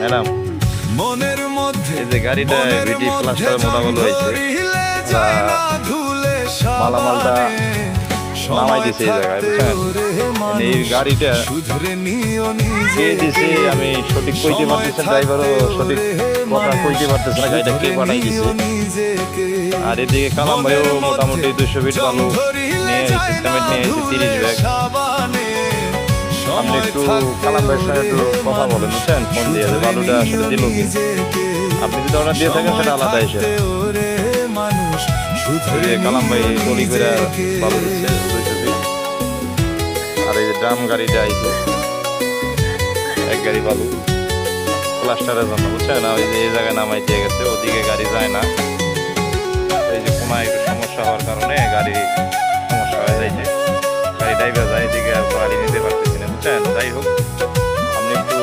Madam মনের মধ্যে এই যে গাড়িটা বিটি প্লাস্টার মোটামুটি হয়েছে, মালামালটা নামাই দিছে এই জায়গায়, বুঝছেন? এই গাড়িটা কে দিছে আমি সঠিক কইতে পারতেছি, ড্রাইভারও সঠিক কথা কইতে পারতেছে না গাড়িটা কে বানাই দিছে। আর এদিকে কালাম ভাইও মোটামুটি 200 ফিট বালু নিয়ে সিস্টেমেট নিয়ে এসে 30 ব্যাগ। আপনি একটু কালাম ভাইয়ের সঙ্গে একটু কথা বলেন, বুঝছেন? ফোন দিয়ে যে বালুটা আসলে দিল কি, আপনি যদি অর্ডার দিয়ে থাকেন সেটা আলাদা এসে। কালাম ভাই গলি করে বালু দিচ্ছে 200 ফিট। আর এই যে ড্রাম গাড়িটা আইছে, এক গাড়ি বালু প্লাস্টারের জন্য, বুঝছেন? ওই যে এই জায়গায় নামাই দিয়ে গেছে, ওদিকে গাড়ি যায় না। এই যে কোনায় একটু সমস্যা হওয়ার কারণে গাড়ি সমস্যা হয়ে যাইছে, গাড়ি ড্রাইভার যায়, এদিকে গাড়ি নিতে পারতেছি না, বুঝছেন? যাই হোক, আপনি একটু